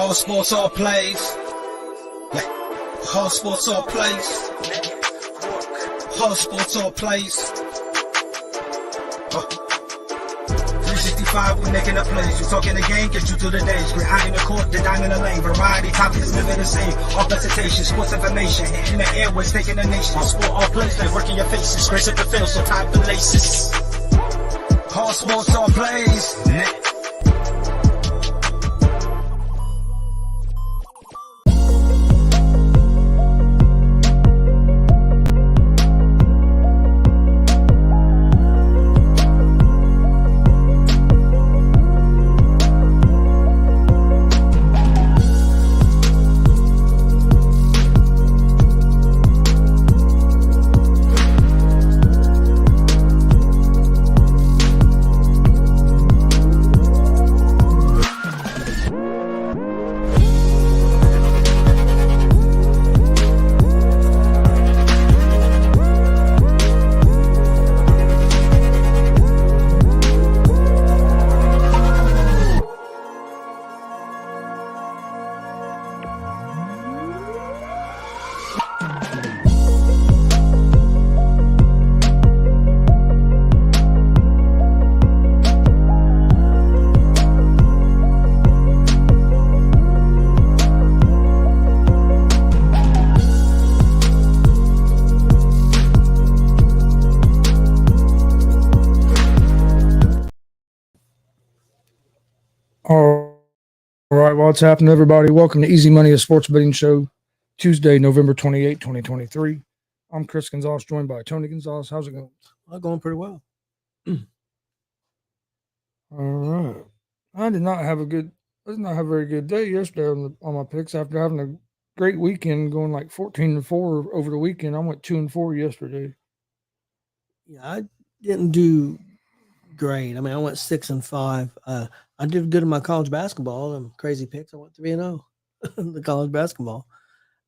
All sports, all plays. Yeah. All sports, all plays. All sports, all plays. 365, we making a place. You talking the game, get you through the days. We're high in the court, the dime in the lane. Variety, topics, living the same. All presentation, sports information. Hitting the airways, taking the nation. All sport, all plays, they working your faces. Grace at the field, so tie the laces. All sports, all plays. All right, what's happening, everybody? Welcome to Easy Money, a sports betting show, Tuesday, November 28, 2023. I'm Chris Gonzalez, joined by Tony Gonzalez. How's it going? Going pretty well. All right. I did not have a very good day yesterday on my picks after having a great weekend, going like 14-4 over the weekend. I went 2-4 yesterday. Yeah, I didn't do great. I mean, I went 6-5. I did good in my college basketball. Them crazy picks. I went 3-0 the college basketball.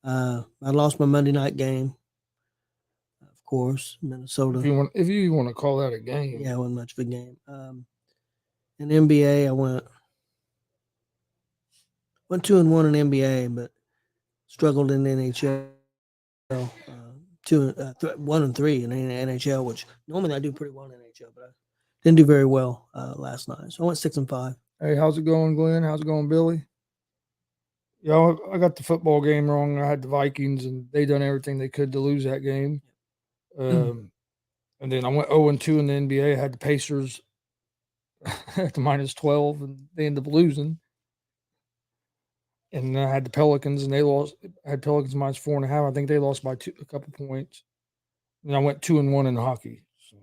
I lost my Monday night game, of course, Minnesota. If you want to call that a game, yeah, it wasn't much of a game. In NBA, I went 2-1 in NBA, but struggled in NHL. 1-3 in NHL, which normally I do pretty well in NHL, but I didn't do very well last night. So I went 6-5. Hey, how's it going, Glenn? How's it going, Billy? Yeah, I got the football game wrong. I had the Vikings, and they done everything they could to lose that game. And then I went 0-2 in the NBA. I had the Pacers at the -12, and they ended up losing. And I had the Pelicans, and they lost. I had Pelicans -4.5. I think they lost by a couple points. And I went 2-1 in hockey. So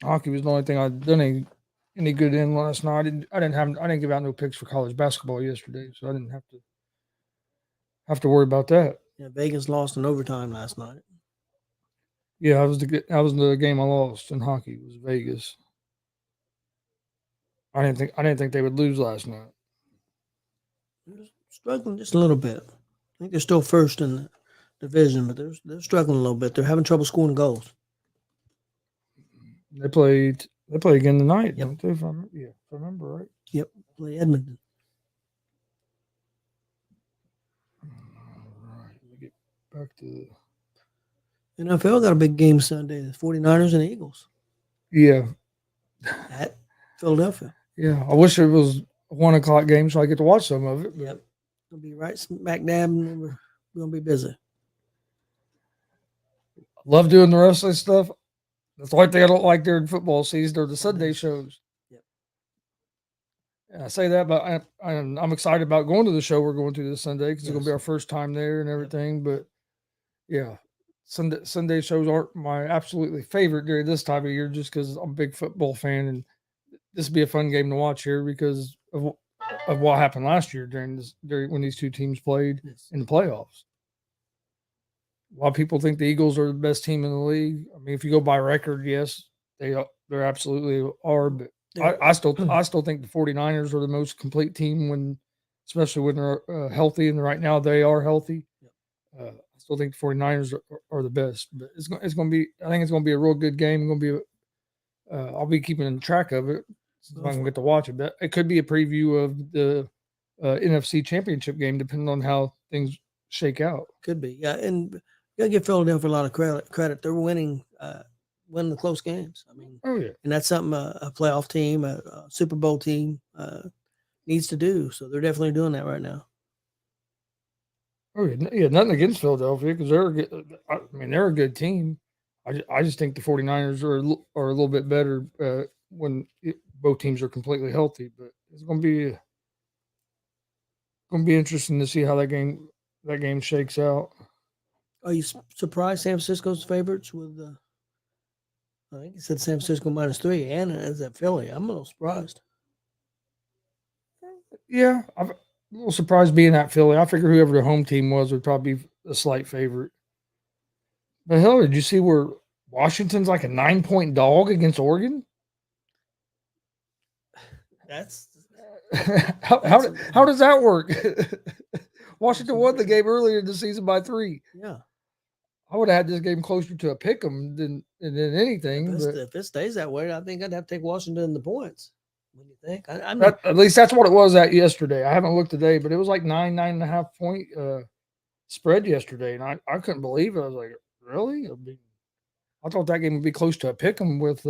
hockey was the only thing I'd done any good in last night. I didn't give out no picks for college basketball yesterday, so I didn't have to worry about that. Yeah, Vegas lost in overtime last night. Yeah, that was the game I lost in hockey. Was Vegas. I didn't think they would lose last night. Struggling just a little bit. I think they're still first in the division, but they're struggling a little bit. They're having trouble scoring goals. They play again tonight, yep. Don't they? If I remember right. Yep, play Edmonton. All right, let me get back to NFL got a big game Sunday. The 49ers and the Eagles. Yeah. At Philadelphia. Yeah, I wish it was a 1:00 game so I get to watch some of it. But. Yep. It'll be right smack dab, and we're going to be busy. Love doing the wrestling stuff. That's the only thing I don't like during football season or the Sunday shows. Yep. Yeah, I say that, but I'm excited about going to the show we're going to this Sunday because it's going to be our first time there and everything. Yep. But, yeah, Sunday shows aren't my absolutely favorite during this time of year just because I'm a big football fan, and this would be a fun game to watch here because of what happened last year during when these two teams played in the playoffs. A lot of people think the Eagles are the best team in the league. I mean, if you go by record, yes, they absolutely are. But I still think the 49ers are the most complete team especially when they're healthy, and right now they are healthy. I still think the 49ers are the best. But it's going to be. I think it's going to be a real good game. It's going to be. I'll be keeping track of it. If I can get to watch it, but it could be a preview of the NFC Championship game, depending on how things shake out. Could be, yeah. And you gotta give Philadelphia a lot of credit. They're winning the close games. I mean, Oh yeah, and that's something a playoff team, a Super Bowl team needs to do. So they're definitely doing that right now. oh yeah. Nothing against Philadelphia because they're a good team. I just think the 49ers are a little bit better when both teams are completely healthy. But it's going to be interesting to see how that game shakes out. Are you surprised San Francisco's favorites with? I think you said San Francisco -3, and is at Philly. I'm a little surprised. Yeah, I'm a little surprised being at Philly. I figure whoever the home team was would probably be a slight favorite. But hell, did you see where Washington's like a 9-point dog against Oregon? That's How does that work? Washington won the game earlier in the season by 3. Yeah. I would have had this game closer to a pick 'em than anything. If it stays that way, I think I'd have to take Washington in the points. What do you think? I mean, at least that's what it was at yesterday. I haven't looked today, but it was like 9.5 point spread yesterday, and I couldn't believe it. I was like, really? I thought that game would be close to a pick 'em with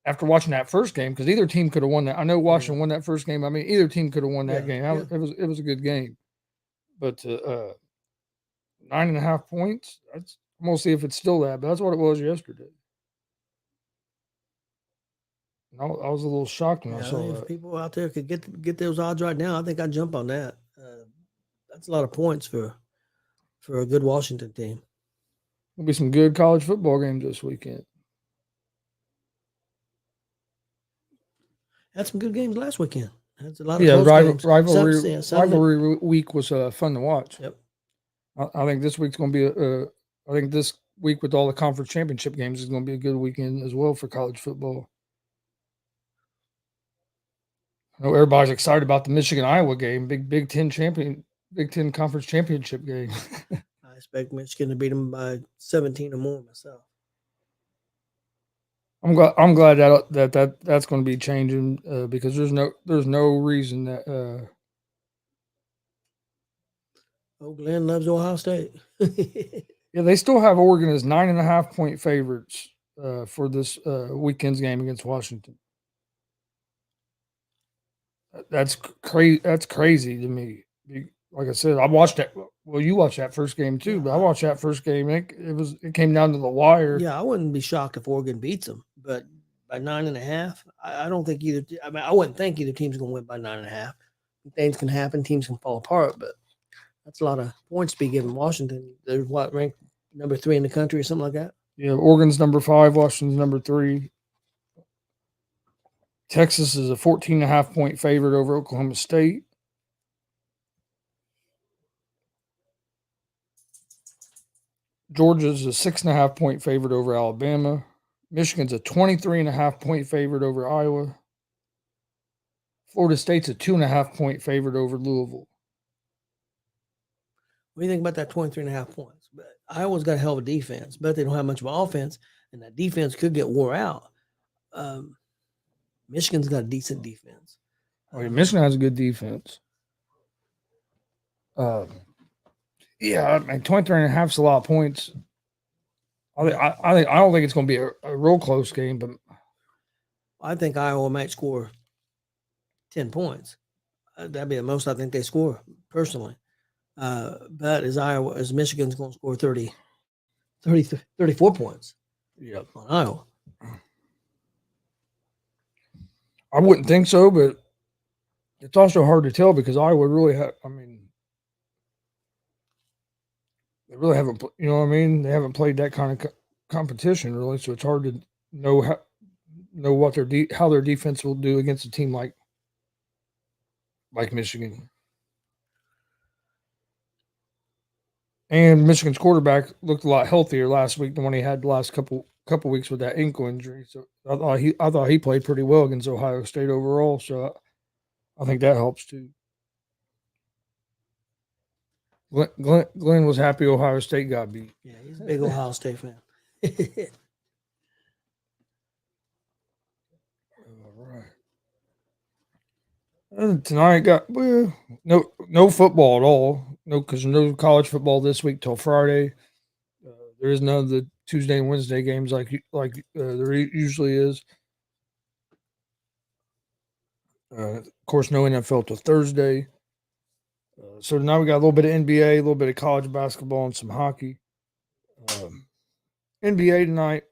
after watching that first game because either team could have won that. I know Washington won that first game. I mean, either team could have won that game. It was a good game, but 9.5 points. I'm gonna see if it's still that, but that's what it was yesterday. I was a little shocked when I saw if that. people out there could get those odds right now, I think I'd jump on that. That's a lot of points for a good Washington team. There'll be some good college football games this weekend. Had some good games last weekend. Had a lot of close games. Rivalry week was fun to watch. Yep. I think this week's going to be I think this week with all the conference championship games is going to be a good weekend as well for college football. I know everybody's excited about the Michigan-Iowa game, Big Ten conference championship game. I expect Michigan to beat them by 17 or more myself. I'm glad that's going to be changing because there's no reason that. Glenn loves Ohio State. Yeah, they still have Oregon as 9.5 point favorites for this weekend's game against Washington. That's crazy. That's crazy to me. Like I said, I watched that. Well, you watched that first game too, but I watched that first game. It came down to the wire. Yeah, I wouldn't be shocked if Oregon beats them, but by 9.5, I don't think either. I mean, I wouldn't think either team's going to win by 9.5. Things can happen. Teams can fall apart, but that's a lot of points to be given Washington. They're ranked number 3 in the country or something like that. Yeah, Oregon's number 5, Washington's number 3. Texas is a 14.5 point favorite over Oklahoma State. Georgia's a 6.5 point favorite over Alabama. Michigan's a 23.5 point favorite over Iowa. Florida State's a 2.5 point favorite over Louisville. What do you think about that 23.5 points? But Iowa's got a hell of a defense, but they don't have much of an offense, and that defense could get wore out. Michigan's got a decent defense. Michigan has a good defense. Yeah, I mean, 23.5 is a lot of points. I don't think it's going to be a real close game, but I think Iowa might score 10 points. That'd be the most I think they score personally. But is Michigan's going to score 34 points? Yeah, on Iowa. I wouldn't think so, but it's also hard to tell because Iowa really they really haven't, you know what I mean? They haven't played that kind of competition really, so it's hard to know what how their defense will do against a team like Michigan. And Michigan's quarterback looked a lot healthier last week than when he had the last couple weeks with that ankle injury. So I thought he played pretty well against Ohio State overall. So I think that helps too. Glenn was happy Ohio State got beat. Yeah, he's a big Ohio State fan. All right. Tonight got no football at all. No, because no college football this week till Friday. There is none of the Tuesday and Wednesday games like there usually is. Of course, no NFL till Thursday. So now we got a little bit of NBA, a little bit of college basketball, and some hockey. NBA tonight.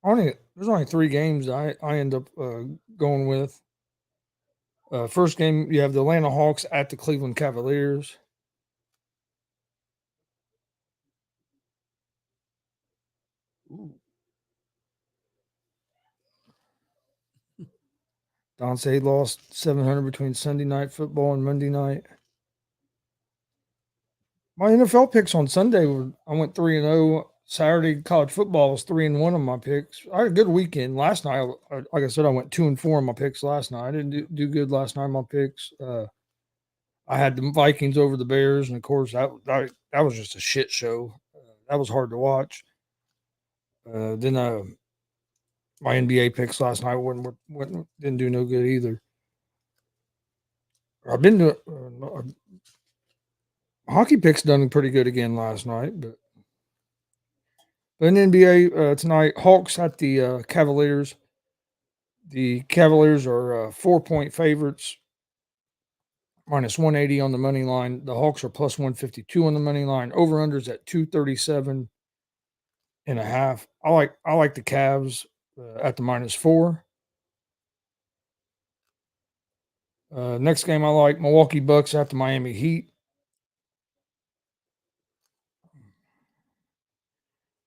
There's only 3 games I end up going with. First game, you have the Atlanta Hawks at the Cleveland Cavaliers. Dante lost 700 between Sunday night football and Monday night. My NFL picks on Sunday I went 3-0. Saturday college football was 3-1 on my picks. I had a good weekend last night. Like I said, I went 2-4 on my picks last night. I didn't do good last night on my picks. I had the Vikings over the Bears, and of course that was just a shit show. That was hard to watch. Then my NBA picks last night didn't do no good either. I've been to hockey picks done pretty good again last night, but in NBA tonight, Hawks at the Cavaliers. The Cavaliers are 4-point favorites, minus 180 on the money line. The Hawks are plus 152 on the money line. Over unders at 237 and a half. I like the Cavs at the -4. Next game I like Milwaukee Bucks at the Miami Heat.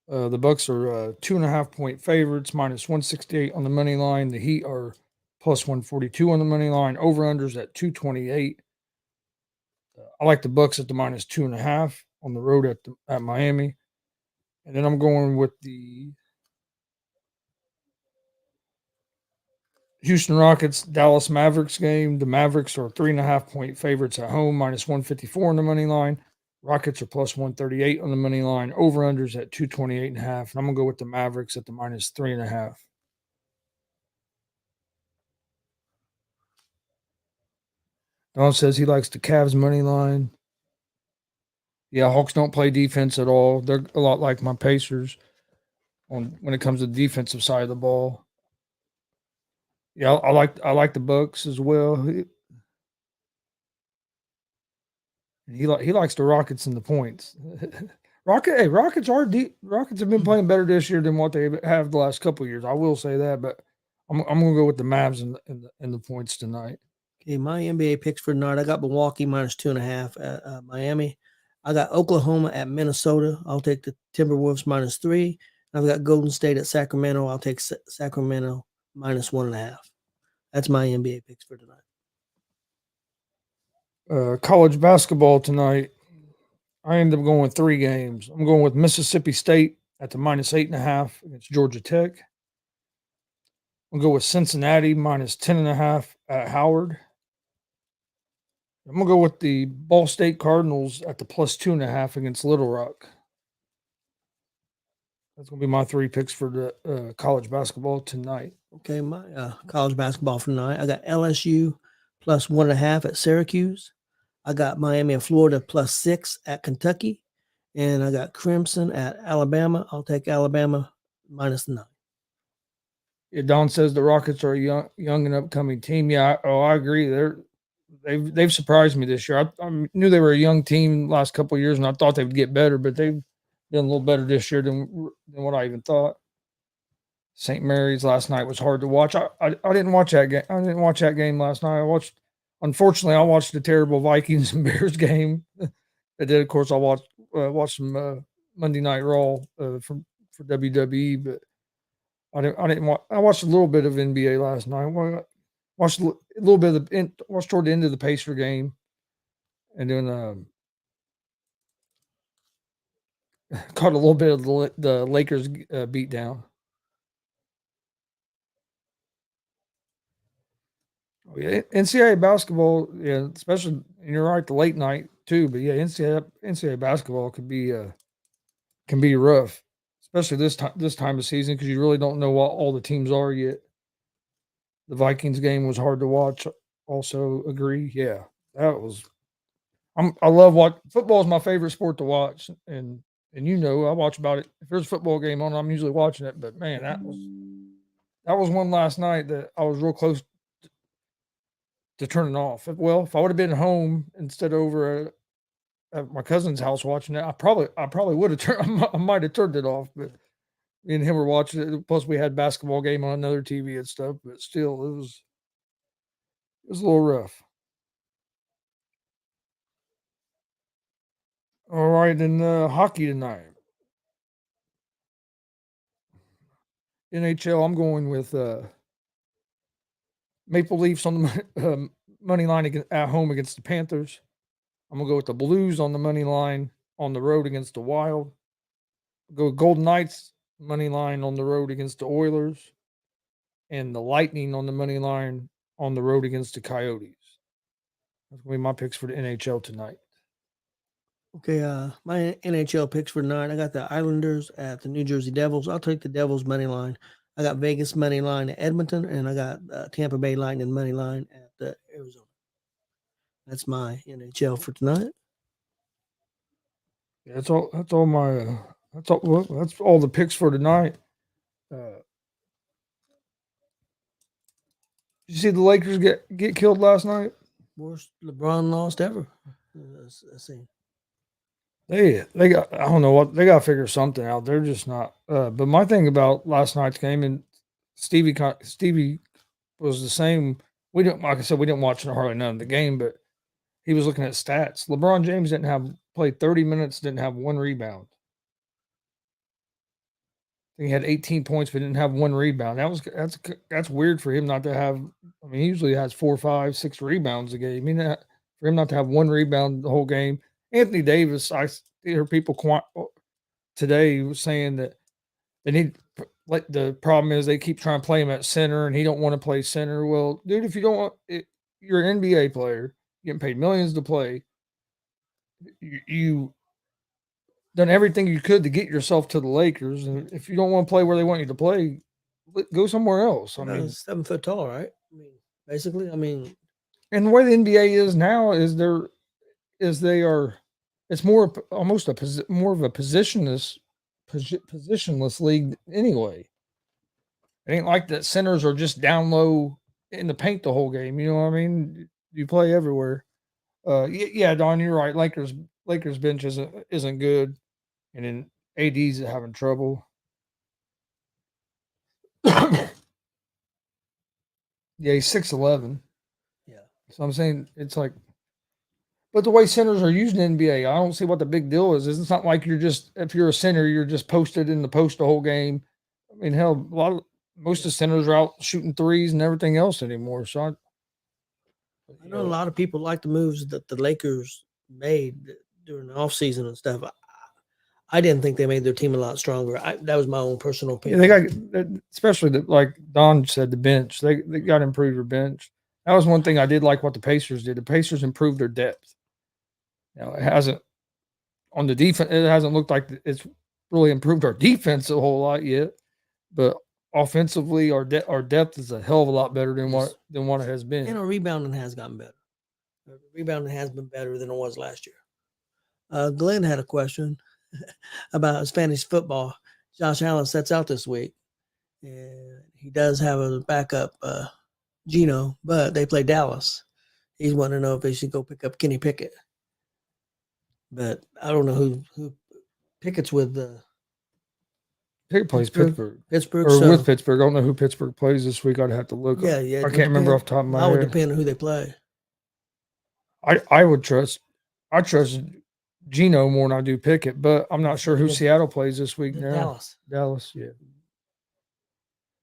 The Bucks are 2.5-point favorites, minus 168 on the money line. The Heat are plus 142 on the money line. Over unders at 228. I like the Bucks at the -2.5 on the road at Miami, and then I'm going with the Houston Rockets Dallas Mavericks game. The Mavericks are 3.5-point favorites at home, minus 154 on the money line. Rockets are plus 138 on the money line. Over unders at 228.5. And I'm gonna go with the Mavericks at the -3.5. Don says he likes the Cavs money line. Yeah, Hawks don't play defense at all. They're a lot like my Pacers when it comes to the defensive side of the ball. Yeah, I like the Bucks as well. He likes the Rockets and the points. Rockets are deep. Rockets have been playing better this year than what they have the last couple of years. I will say that, but I'm gonna go with the Mavs and the points tonight. Okay, my NBA picks for tonight. I got Milwaukee -2.5 at Miami. I got Oklahoma at Minnesota. I'll take the Timberwolves -3. I've got Golden State at Sacramento. I'll take Sacramento -1.5. That's my NBA picks for tonight. College basketball tonight. I ended up going with 3 games. I'm going with Mississippi State at the -8.5 against Georgia Tech. I'll go with Cincinnati -10.5 at Howard. I'm gonna go with the Ball State Cardinals at the +2.5 against Little Rock. That's gonna be my 3 picks for the college basketball tonight. Okay, my college basketball for tonight. I got LSU +1.5 at Syracuse. I got Miami of Florida +6 at Kentucky. And I got Crimson at Alabama. I'll take Alabama -9. Yeah, Don says the Rockets are a young and upcoming team. Yeah, I agree. They've surprised me this year. I knew they were a young team last couple of years, and I thought they would get better, but they've been a little better this year than what I even thought. St. Mary's last night was hard to watch. I didn't watch that game. I didn't watch that game last night. Unfortunately, I watched the terrible Vikings and Bears game. And then, of course, I watched some Monday Night Raw for WWE, but I didn't watch. I watched a little bit of NBA last night. Watched a little bit of watched toward the end of the Pacer game, and then caught a little bit of the Lakers beat down. Oh, yeah, NCAA basketball, yeah, especially and you're right, the late night too. But yeah, NCAA basketball can be rough, especially this time of season because you really don't know what all the teams are yet. The Vikings game was hard to watch. also agree. Yeah, that was. I love what football is my favorite sport to watch, and I watch about it. If there's a football game on, I'm usually watching it. But man, that was one last night that I was real close to turning off. If I would have been home instead over at my cousin's house watching it, I probably would have turned. I might have turned it off, but me and him were watching it. Plus, we had basketball game on another TV and stuff. But still, it was a little rough. All right, and hockey tonight. NHL. I'm going with Maple Leafs on the money line at home against the Panthers. I'm gonna go with the Blues on the money line on the road against the Wild. Go Golden Knights money line on the road against the Oilers, and the Lightning on the money line on the road against the Coyotes. That's gonna be my picks for the NHL tonight. Okay, my NHL picks for tonight. I got the Islanders at the New Jersey Devils. I'll take the Devils money line. I got Vegas money line at Edmonton, and I got Tampa Bay Lightning money line at Arizona. That's my NHL for tonight. Yeah, that's all. That's all my. That's all. Well, that's all the picks for tonight. Did you see the Lakers get killed last night? Worst LeBron lost ever. Let's see. They got. I don't know what they got to figure something out. They're just not. But my thing about last night's game, and Stevie was the same. We didn't, like I said, we didn't watch hardly none of the game, but he was looking at stats. LeBron James didn't have played 30 minutes, didn't have one rebound. He had 18 points, but didn't have one rebound. That's weird for him not to have. I mean, he usually has 4, 5, 6 rebounds a game. I mean, for him not to have one rebound the whole game. Anthony Davis, I hear people today was saying that they need. Like the problem is they keep trying to play him at center, and he don't want to play center. Well, dude, if you don't want, you're an NBA player, getting paid millions to play. You done everything you could to get yourself to the Lakers, and if you don't want to play where they want you to play, go somewhere else. I mean, 7 foot tall, right? I mean, basically, and the way the NBA is now they are, it's more almost more of a positionless league anyway. It ain't like that centers are just down low in the paint the whole game. You know what I mean? You play everywhere. Yeah, Don, you're right. Lakers bench isn't good, and then AD's having trouble. Yeah, he's 6'11". yeah. So I'm saying it's like, but the way centers are used in the NBA, I don't see what the big deal is. It's not like if you're a center, you're just posted in the post the whole game. I mean, hell, most of the centers are out shooting threes and everything else anymore. So I know a lot of people like the moves that the Lakers made during the offseason and stuff. I didn't think they made their team a lot stronger. That was my own personal opinion. Yeah, they got, especially like Don said, the bench. They got to improve their bench. That was one thing I did like what the Pacers did. The Pacers improved their depth. Now it hasn't on the defense. It hasn't looked like it's really improved our defense a whole lot yet, but offensively, our depth is a hell of a lot better than what it has been. And our rebounding has gotten better. Our rebounding has been better than it was last year. Glenn had a question about his fantasy football. Josh Allen sets out this week, and he does have a backup, Geno, but they play Dallas. He's wanting to know if they should go pick up Kenny Pickett. But I don't know who Pickett's with. Pickett plays Pittsburgh. Pittsburgh. Or with Pittsburgh. I don't know who Pittsburgh plays this week. I'd have to look. Yeah. I can't remember off the top of my head. That would depend on who they play. I would trust Geno more than I do Pickett, but I'm not sure who Seattle plays this week now. Dallas, yeah.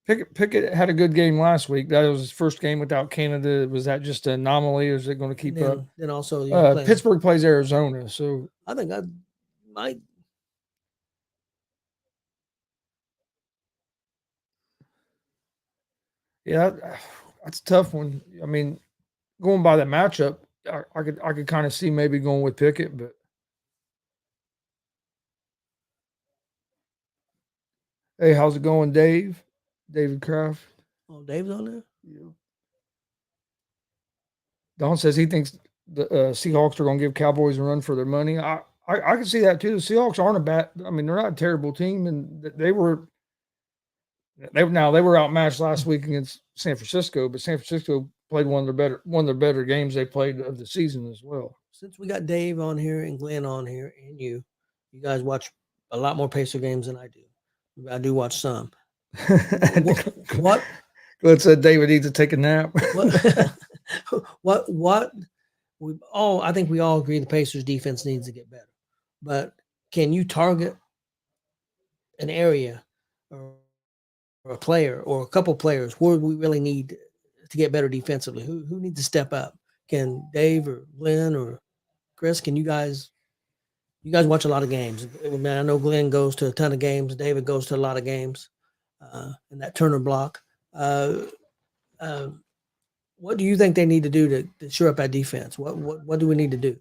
Pickett had a good game last week. That was his first game without Canada. Was that just an anomaly, or is it going to keep up? Then also, Pittsburgh plays Arizona, so I think I might. Yeah, that's a tough one. I mean, going by that matchup, I could kind of see maybe going with Pickett, but hey, how's it going, Dave? David Kraft. Oh, Dave's on there? Yeah. Don says he thinks the Seahawks are going to give Cowboys a run for their money. I can see that too. The Seahawks aren't a bad. I mean, they're not a terrible team, and they were outmatched last week against San Francisco, but San Francisco played one of their better games they played of the season as well. Since we got Dave on here and Glenn on here and you guys watch a lot more Pacer games than I do. I do watch some. What? Glenn said David needs to take a nap. What? I think we all agree the Pacers defense needs to get better. But can you target an area or a player or a couple players where we really need to get better defensively? Who needs to step up? Can Dave or Glenn or Chris, can you guys watch a lot of games? Man, I know Glenn goes to a ton of games. David goes to a lot of games in that Turner block. What do you think they need to do to shore up that defense? What do we need to do?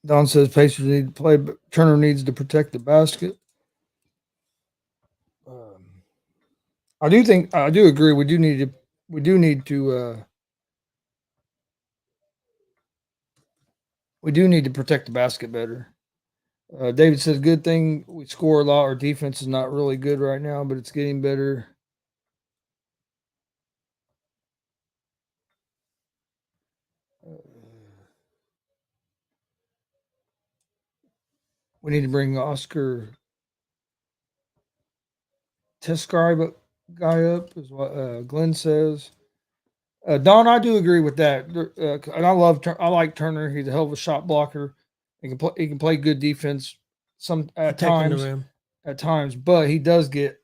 Don says Pacers need to play, but Turner needs to protect the basket. I do agree. We do need to protect the basket better. David says, good thing we score a lot. Our defense is not really good right now, but it's getting better. We need to bring Oscar Tescribe guy up, is what Glenn says. Don, I do agree with that, and I like Turner. He's a hell of a shot blocker. He can play good defense at times, but he does get.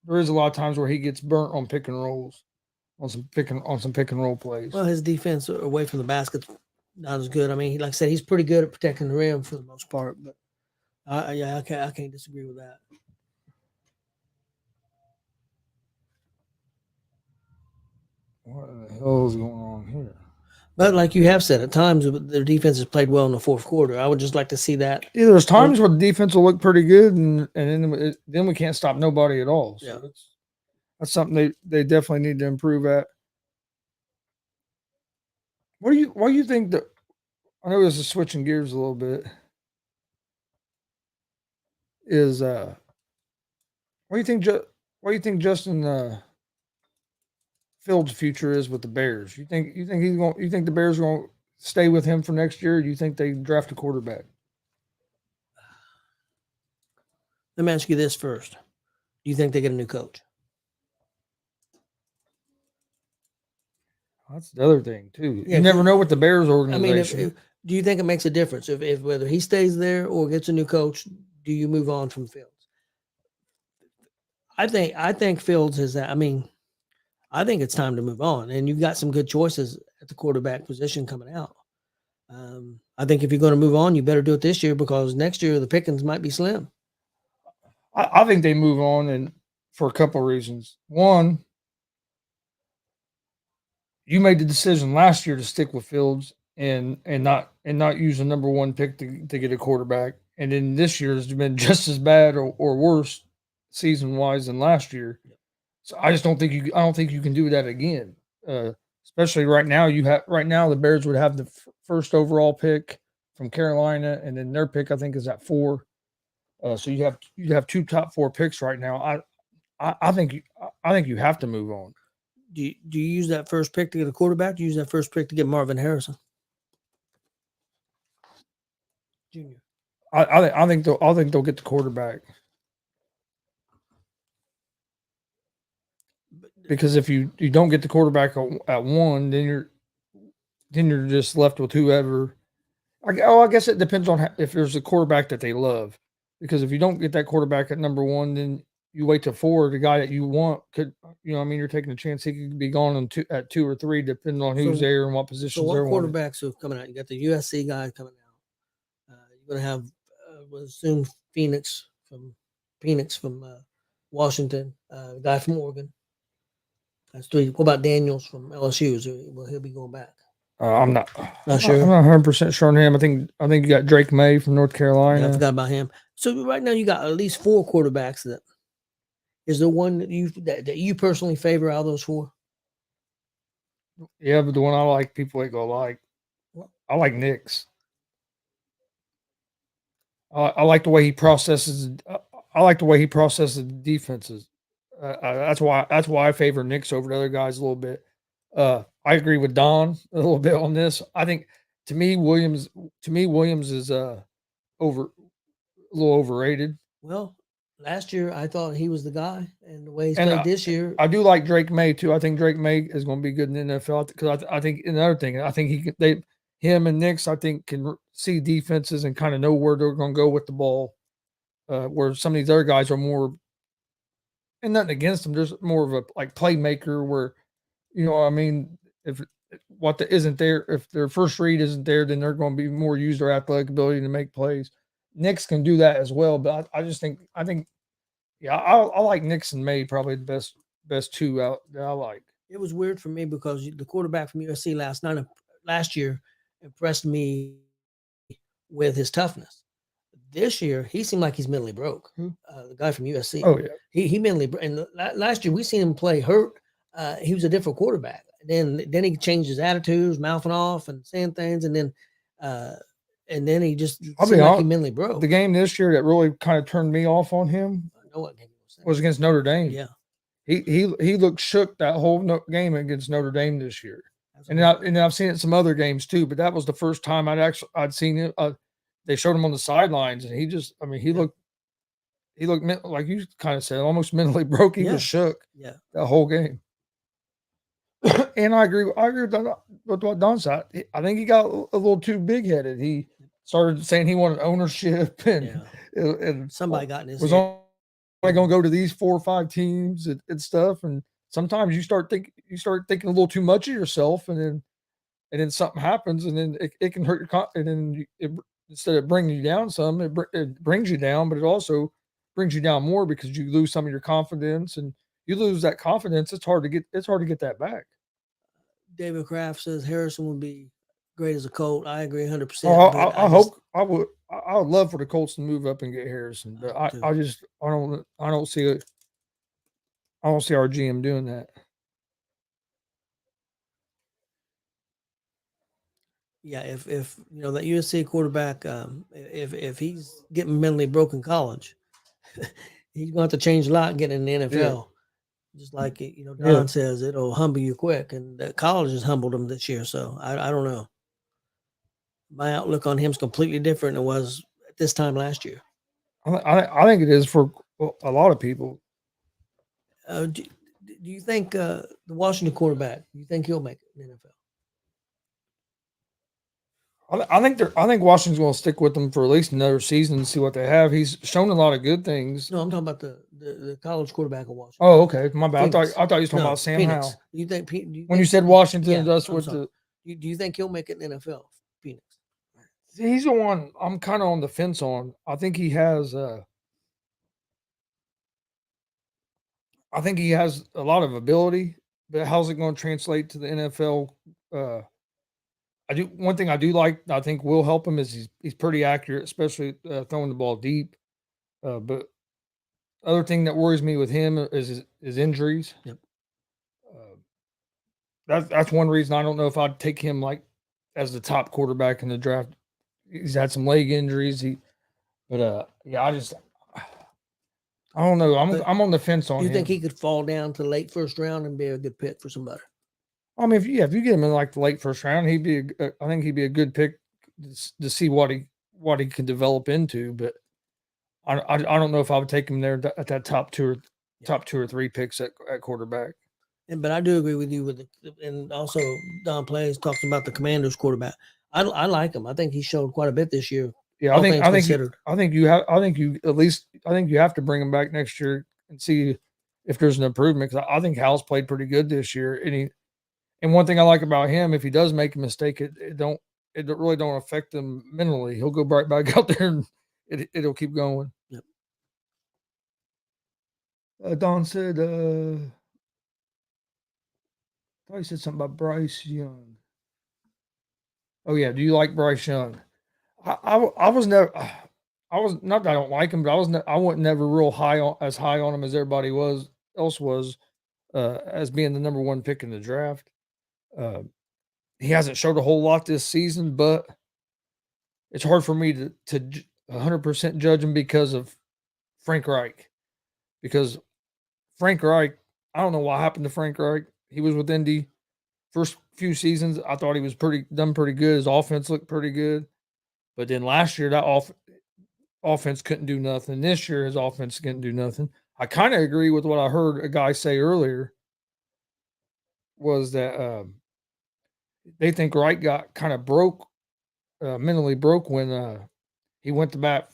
There is a lot of times where he gets burnt on pick and rolls, on some pick and roll plays. Well, his defense away from the basket's not as good. I mean, like I said, he's pretty good at protecting the rim for the most part, but I can't disagree with that. What the hell is going on here? But like you have said, at times their defense has played well in the fourth quarter. I would just like to see that. Yeah, there's times where the defense will look pretty good, and then we can't stop nobody at all. So yeah. That's something they definitely need to improve at. Why do you think that? I know this is switching gears a little bit. Is what do you think? What do you think Justin Fields' future is with the Bears? You think the Bears are going to stay with him for next year? Or do you think they draft a quarterback? Let me ask you this first: do you think they get a new coach? That's the other thing too. Yeah, you never know what the Bears organization. I mean, do you think it makes a difference if whether he stays there or gets a new coach? Do you move on from Fields? I think Fields is that. I mean, I think it's time to move on, and you've got some good choices at the quarterback position coming out. I think if you're going to move on, you better do it this year because next year the pickings might be slim. I think they move on, and for a couple of reasons. One, you made the decision last year to stick with Fields and not use the number one pick to get a quarterback, and then this year has been just as bad or worse season wise than last year. So I don't think you can do that again. Especially right now, the Bears would have the first overall pick from Carolina, and then their pick I think is at 4. So you have 2 top 4 picks right now. I think you have to move on. Do you use that first pick to get a quarterback? Do you use that first pick to get Marvin Harrison Jr.? I think they'll get the quarterback. Because if you don't get the quarterback at 1, then you're just left with whoever. I guess it depends on if there's a quarterback that they love. Because if you don't get that quarterback at number 1, then you wait till 4. The guy that you want could, you're taking a chance he could be gone at 2 or 3, depending on who's there and what positions they're wanting. So what quarterbacks are coming out? You got the USC guy coming out. You're going to have, we'll assume Phoenix from Washington, the guy from Oregon. That's 3. What about Daniels from LSU? Will he'll be going back? I'm not sure. I'm not 100% sure on him. I think you got Drake May from North Carolina. Yeah, I forgot about him. So right now you got at least 4 quarterbacks. That is the one that you personally favor out of those 4. Yeah, but the one I like, people ain't gonna like. I like Nick's. I like the way he processes. I like the way he processes defenses. That's why I favor Nick's over the other guys a little bit. I agree with Don a little bit on this. I think to me Williams is over a little overrated. Well, last year I thought he was the guy, and the way he's And played this year, I do like Drake May too. I think Drake May is going to be good in the NFL because I think another thing. I think him and Nix, I think, can see defenses and kind of know where they're going to go with the ball. Where some of these other guys are more, and nothing against them, there's more of a like playmaker where, you know, what I mean, if isn't there, if their first read isn't there, then they're going to be more use their athletic ability to make plays. Nix can do that as well, but I just think yeah, I like Nixon May probably the best 2 out that I like. it was weird for me because the quarterback from USC last year impressed me with his toughness. This year, he seemed like he's mentally broke. The guy from USC. Oh yeah, he mentally and last year we seen him play hurt. He was a different quarterback. Then he changed his attitudes, mouthing off and saying things, and then he just seemed like he mentally broke. The game this year that really kind of turned me off on him was against Notre Dame. Yeah, he looked shook that whole game against Notre Dame this year. And I've seen it in some other games too, but that was the first time I'd seen it. They showed him on the sidelines, and he looked like you kind of said, almost mentally broke. He was shook. Yeah, that whole game. And I agree with what Don said. I think he got a little too big headed. He started saying he wanted ownership, and somebody got in his was head. only going to go to these 4 or 5 teams and stuff. And sometimes you start thinking a little too much of yourself, and then something happens, and then it can hurt your and then instead of bringing you down some, it brings you down, but it also brings you down more because you lose some of your confidence, and you lose that confidence. It's hard to get that back. David Kraft says Harrison would be great as a Colt. I agree 100%. I would love for the Colts to move up and get Harrison, but I don't see it. I don't see our GM doing that. Yeah, if you know that USC quarterback, if he's getting mentally broken in college, he's going to have to change a lot and get in the NFL. Yeah. Just like Don says, it'll humble you quick, and the college has humbled him this year. So I don't know. My outlook on him is completely different than it was at this time last year. I think it is for a lot of people. Do you think the Washington quarterback? Do you think he'll make it in the NFL? I think Washington's going to stick with them for at least another season and see what they have. He's shown a lot of good things. No, I'm talking about the college quarterback of Washington. Oh, okay, my bad. I thought you were talking about Sam Phoenix. Howell. You think when you said Washington, do you think he'll make it in the NFL? Phoenix. He's the one I'm kind of on the fence on. I think he has. I think he has a lot of ability, but how's it going to translate to the NFL? One thing I do like, I think will help him is he's pretty accurate, especially throwing the ball deep. But other thing that worries me with him is his injuries. Yep. That's one reason I don't know if I'd take him like as the top quarterback in the draft. He's had some leg injuries. I don't know. I'm on the fence on him. You think he could fall down to the late first round and be a good pick for somebody? I mean, if you get him in like the late first round, I think he'd be a good pick to see what he can develop into. But I don't know if I would take him there at that top 2 or 3 picks at quarterback. But I do agree with you and also Don Plays talks about the Commanders quarterback. I like him. I think he showed quite a bit this year. Yeah, I think you have to bring him back next year and see if there's an improvement, because I think Hal's played pretty good this year. And one thing I like about him, if he does make a mistake, it really don't affect him mentally. He'll go right back out there and it'll keep going. Yep. Don said, I thought he said something about Bryce Young. Oh yeah, do you like Bryce Young? I was never. I was not that I don't like him, but I wasn't never real high on him as everybody else was as being the number one pick in the draft. Uh, he hasn't showed a whole lot this season, but it's hard for me to 100% judge him because of Frank Reich. Because Frank Reich, I don't know what happened to Frank Reich. He was with Indy first few seasons. I thought he was done pretty good. His offense looked pretty good, but then last year that offense couldn't do nothing. This year his offense couldn't do nothing. I kind of agree with what I heard a guy say earlier. Was that they think Wright got kind of mentally broke when he went to bat,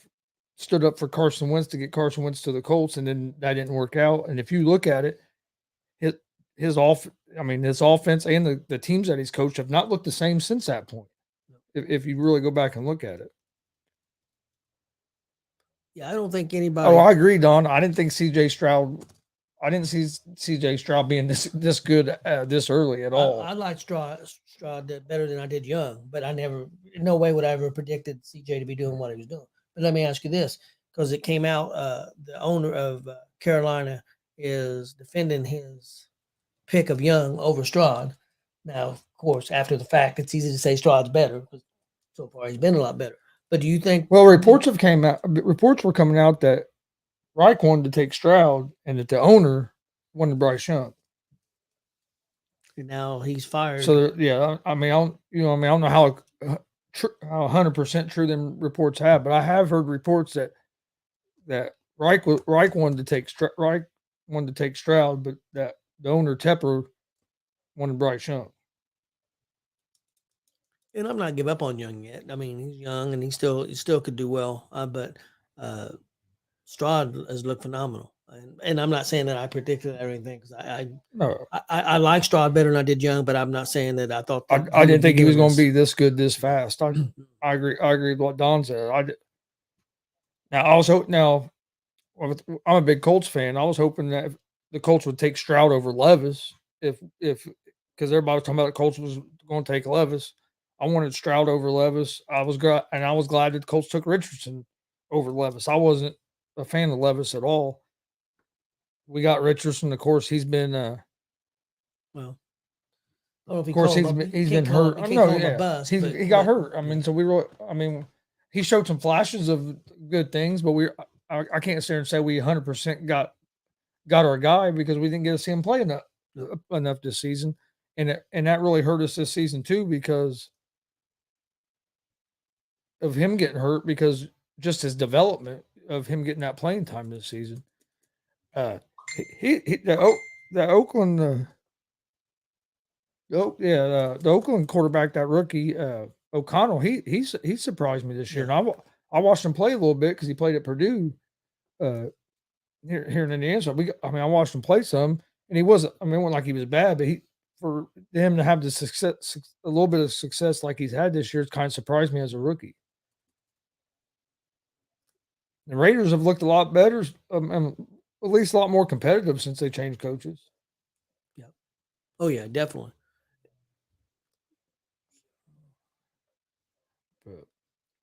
stood up for Carson Wentz to get Carson Wentz to the Colts, and then that didn't work out. And if you look at it, his offense and the teams that he's coached have not looked the same since that point. If you really go back and look at it. Yeah, I don't think anybody. Oh, I agree, Don. I didn't think C.J. Stroud. I didn't see C.J. Stroud being this good this early at all. I like Stroud better than I did Young, but I never, no way would I ever predicted C.J. to be doing what he was doing. But let me ask you this, because it came out, the owner of Carolina is defending his pick of Young over Stroud. Now, of course, after the fact, it's easy to say Stroud's better because so far he's been a lot better. But do you think? Well, reports were coming out that Reich wanted to take Stroud and that the owner wanted Bryce Young. And now he's fired. So yeah, I don't know how 100% true them reports have, but I have heard reports that Reich wanted to take Stroud, but that the owner Tepper wanted Bryce Young. And I'm not give up on Young yet. I mean, he's young and he still could do well. But Stroud has looked phenomenal. And I'm not saying that I predicted everything because I like Stroud better than I did Young, but I'm not saying that I thought that I didn't think he was going to be this good this fast. I agree with what Don said. I'm a big Colts fan. I was hoping that the Colts would take Stroud over Levis if because everybody was talking about the Colts was going to take Levis. I wanted Stroud over Levis. I was glad that the Colts took Richardson over Levis. I wasn't a fan of Levis at all. We got Richardson. Of course, he's been well. I don't know if of course, he's been hurt. He got hurt. I mean, he showed some flashes of good things, but I can't sit here and say we 100% got our guy because we didn't get to see him play enough this season, and that really hurt us this season too because of him getting hurt because just his development of him getting that playing time this season. The Oakland quarterback, that rookie O'Connell, he surprised me this year. And I watched him play a little bit because he played at Purdue here in Indiana. So I watched him play some, and he wasn't. It wasn't like he was bad, but for him to have a little bit of success like he's had this year, it's kind of surprised me as a rookie. The Raiders have looked a lot better, at least a lot more competitive since they changed coaches. Yeah. Oh yeah, definitely.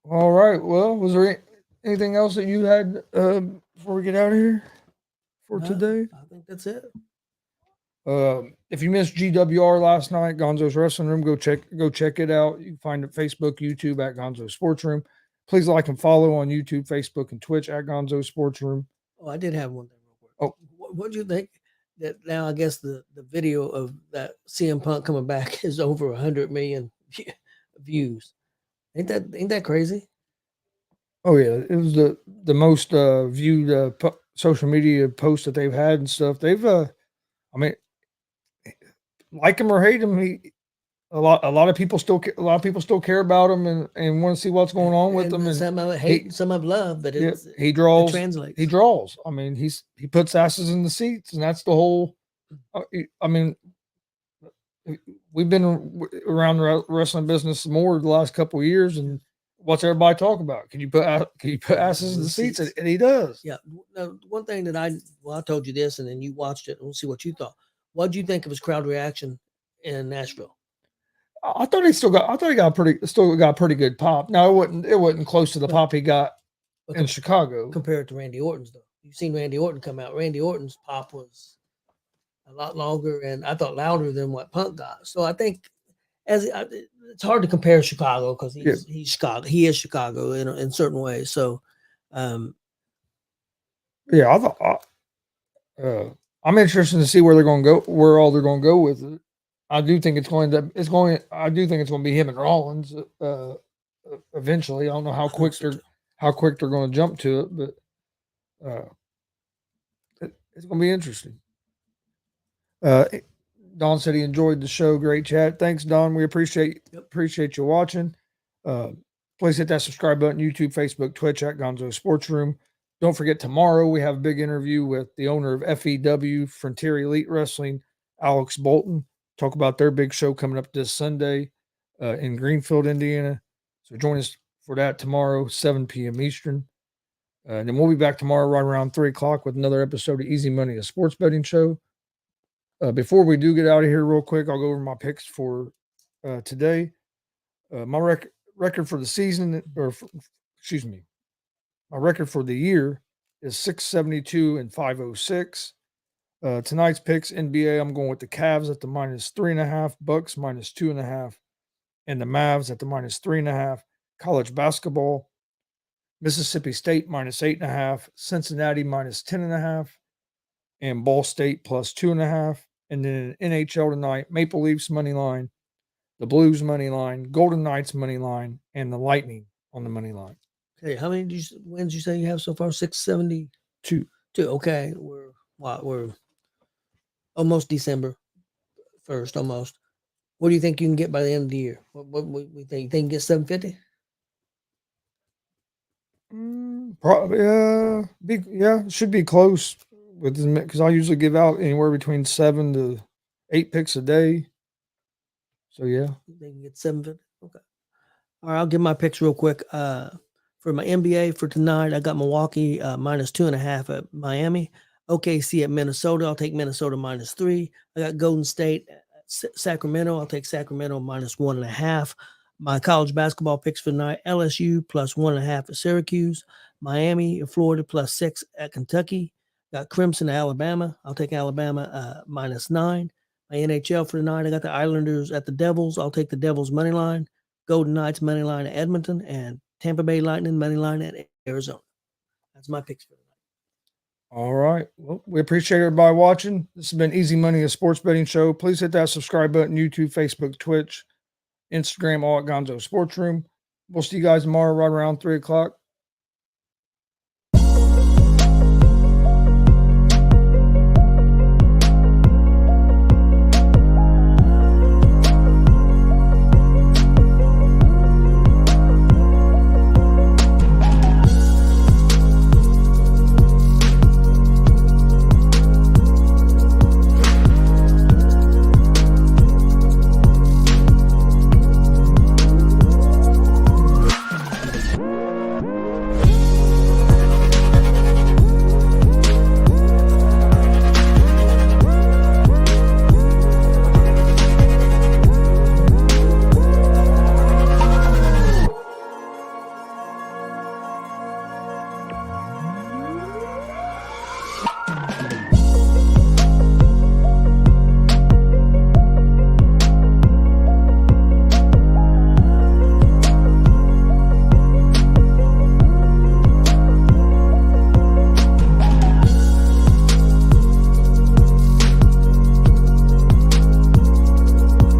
All right. Well, was there anything else that you had before we get out of here for today? I think that's it. If you missed GWR last night, Gonzo's Wrestling Room, go check it out. You can find it Facebook, YouTube at Gonzo Sports Room. Please like and follow on YouTube, Facebook, and Twitch at Gonzo Sports Room. Oh, I did have one thing real quick. Oh, what do you think that now? I guess the video of that CM Punk coming back is over 100 million views. Ain't that crazy? Oh yeah, it was the most viewed social media post that they've had and stuff. They've like him or hate him, a lot of people still care about him and want to see what's going on with him. And some of hate, some of love, but he draws. It translates. He draws. He puts asses in the seats, and that's the whole. We've been around the wrestling business more the last couple of years, and what's everybody talk about? Can you put asses in the seats? And he does. Yeah. Now, one thing that I told you this, and then you watched it, and we'll see what you thought. What did you think of his crowd reaction in Nashville? I thought he got a pretty good pop. Now it wasn't close to the pop he got in Chicago. compared to Randy Orton's, though. You've seen Randy Orton come out. Randy Orton's pop was a lot longer and I thought louder than what Punk got. So I think it's hard to compare Chicago because he's Chicago. He is Chicago in certain ways. So, yeah, I thought I'm interested to see where they're going to go, where all they're going to go with it. I do think it's going to be him and Rollins eventually. I don't know how quick they're going to jump to it, but it's going to be interesting. Don said he enjoyed the show. Great chat. Thanks, Don. We appreciate you watching. Please hit that subscribe button, YouTube, Facebook, Twitch at Gonzo Sports Room. Don't forget, tomorrow we have a big interview with the owner of FEW, Frontier Elite Wrestling, Alex Bolton. Talk about their big show coming up this Sunday in Greenfield, Indiana. So join us for that tomorrow, 7 p.m. Eastern. And then we'll be back tomorrow right around 3 o'clock with another episode of Easy Money, a sports betting show. Before we do get out of here real quick, I'll go over my picks for today. My record for the season, my record for the year is 672-506. Tonight's picks, NBA, I'm going with the Cavs at the -3.5, Bucks -2.5, and the Mavs at the -3.5. College basketball, Mississippi State -8.5, Cincinnati -10.5, and Ball State +2.5. And then NHL tonight, Maple Leafs money line, the Blues money line, Golden Knights money line, and the Lightning on the money line. Okay, how many wins you say you have so far? 672. Okay, we're almost December 1st, almost. What do you think you can get by the end of the year? What we think? You think you can get 750? Probably, it should be close with because I usually give out anywhere between 7 to 8 picks a day. So yeah, They can get 750. Okay. All right, I'll give my picks real quick. For my NBA for tonight, I got Milwaukee -2.5 at Miami. OKC at Minnesota. I'll take Minnesota -3. I got Golden State at Sacramento. I'll take Sacramento -1.5. My college basketball picks for tonight: LSU +1.5 at Syracuse. Miami, Florida +6 at Kentucky. Got Crimson at Alabama. I'll take Alabama -9. My NHL for tonight, I got the Islanders at the Devils. I'll take the Devils money line. Golden Knights money line at Edmonton, and Tampa Bay Lightning money line at Arizona. That's my picks for tonight. All right. Well, we appreciate everybody watching. This has been Easy Money, a sports betting show. Please hit that subscribe button, YouTube, Facebook, Twitch, Instagram, all at Gonzo Sports Room. We'll see you guys tomorrow right around 3 o'clock.